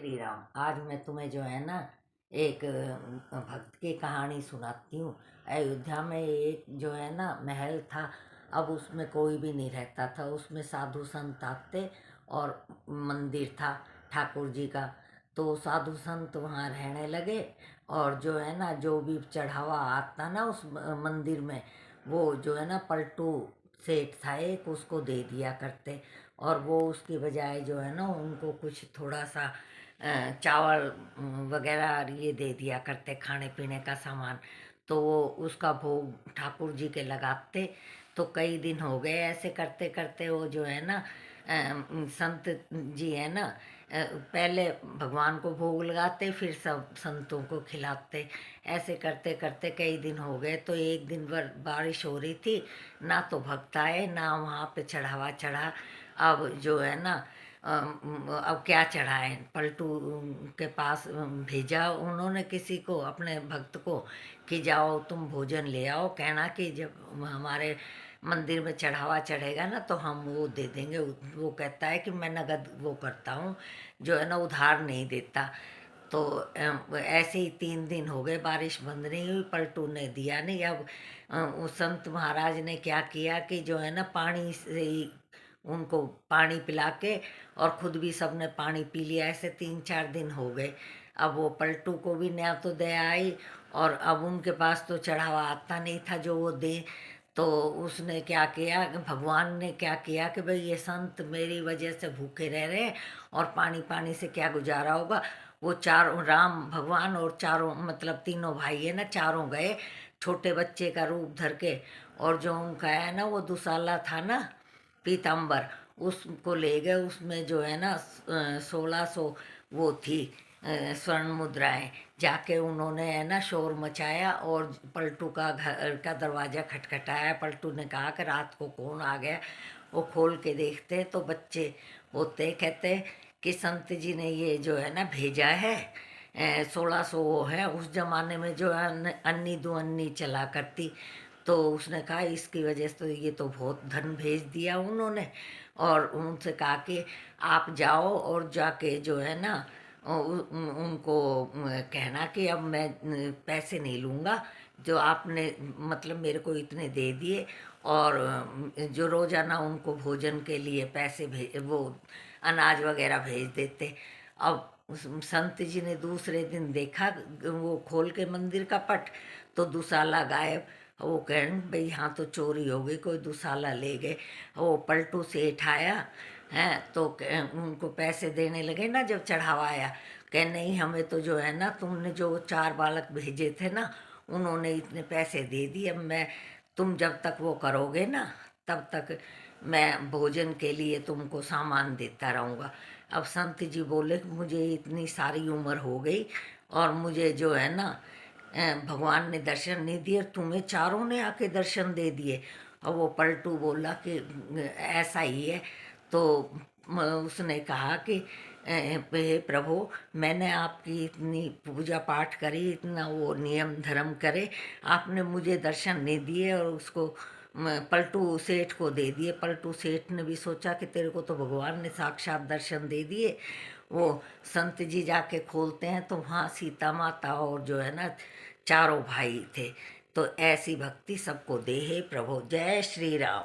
श्री राम। आज मैं तुम्हें जो है ना एक भक्त की कहानी सुनाती हूँ। अयोध्या में एक जो है ना महल था। अब उसमें कोई भी नहीं रहता था। उसमें साधु संत आते और मंदिर था ठाकुर जी का। तो साधु संत वहाँ रहने लगे और जो है ना जो भी चढ़ावा आता ना उस मंदिर में, वो जो है ना पलटू सेठ था एक, उसको दे दिया करते। और वो उसकी बजाय जो है ना उनको कुछ थोड़ा सा चावल वगैरह ये दे दिया करते, खाने पीने का सामान। तो वो उसका भोग ठाकुर जी के लगाते। तो कई दिन हो गए ऐसे करते करते। वो जो है ना संत जी है ना, पहले भगवान को भोग लगाते फिर सब संतों को खिलाते। ऐसे करते करते कई दिन हो गए। तो एक दिन बारिश हो रही थी, ना तो भक्त आए ना वहाँ पे चढ़ावा चढ़ा। अब जो है ना अब क्या चढ़ाएं, पलटू के पास भेजा उन्होंने किसी को, अपने भक्त को, कि जाओ तुम भोजन ले आओ, कहना कि जब हमारे मंदिर में चढ़ावा चढ़ेगा ना तो हम वो दे देंगे। वो कहता है कि मैं नगद वो करता हूँ, जो है ना उधार नहीं देता। तो ऐसे ही 3 दिन हो गए, बारिश बंद नहीं हुई, पलटू ने दिया नहीं। अब उस संत महाराज ने क्या किया कि जो है ना पानी से ही उनको पानी पिला के, और खुद भी सबने पानी पी लिया। ऐसे 3-4 दिन हो गए। अब वो पलटू को भी ना तो दया आई, और अब उनके पास तो चढ़ावा आता नहीं था जो वो दे। तो उसने क्या किया, भगवान ने क्या किया कि भाई ये संत मेरी वजह से भूखे रह रहे हैं और पानी पानी से क्या गुजारा होगा। वो चारों, राम भगवान और चारों मतलब तीनों भाई है ना, चारों गए छोटे बच्चे का रूप धर के। और जो उनका है ना वो दुसाला था ना, पीताम्बर, उसको ले गए। उसमें जो है ना 1600 वो थी स्वर्ण मुद्राएं। जाके उन्होंने है ना शोर मचाया और पलटू का घर का दरवाज़ा खटखटाया। पलटू ने कहा कि रात को कौन आ गया। वो खोल के देखते तो बच्चे होते, कहते कि संत जी ने ये जो है ना भेजा है। 1600 वो है। उस जमाने में जो है अन्नी दो अन्नी चला करती। तो उसने कहा इसकी वजह से तो ये तो बहुत धन भेज दिया उन्होंने। और उनसे कहा कि आप जाओ और जाके जो है ना उनको कहना कि अब मैं पैसे नहीं लूँगा, जो आपने मतलब मेरे को इतने दे दिए। और जो रोज़ाना उनको भोजन के लिए पैसे वो अनाज वगैरह भेज देते। अब संत जी ने दूसरे दिन देखा वो खोल के मंदिर का पट, तो दुसाला गायब। वो कहें भाई यहाँ तो चोरी हो गई, कोई दुसाला ले गए। वो पलटू सेठ आया है तो उनको पैसे देने लगे ना जब चढ़ावा आया। कह नहीं, हमें तो जो है ना तुमने जो 4 बालक भेजे थे ना उन्होंने इतने पैसे दे दिए। अब मैं, तुम जब तक वो करोगे ना तब तक मैं भोजन के लिए तुमको सामान देता रहूँगा। अब संत जी बोले कि मुझे इतनी सारी उम्र हो गई और मुझे जो है ना भगवान ने दर्शन नहीं दिए, तुम्हें चारों ने आके दर्शन दे दिए। और वो पलटू बोला कि ऐसा ही है। तो उसने कहा कि हे प्रभु, मैंने आपकी इतनी पूजा पाठ करी, इतना वो नियम धर्म करे, आपने मुझे दर्शन नहीं दिए और उसको पलटू सेठ को दे दिए। पलटू सेठ ने भी सोचा कि तेरे को तो भगवान ने साक्षात दर्शन दे दिए। वो संत जी जाके खोलते हैं तो वहाँ सीता माता और जो है ना चारों भाई थे। तो ऐसी भक्ति सबको दे हे प्रभु। जय श्री राम।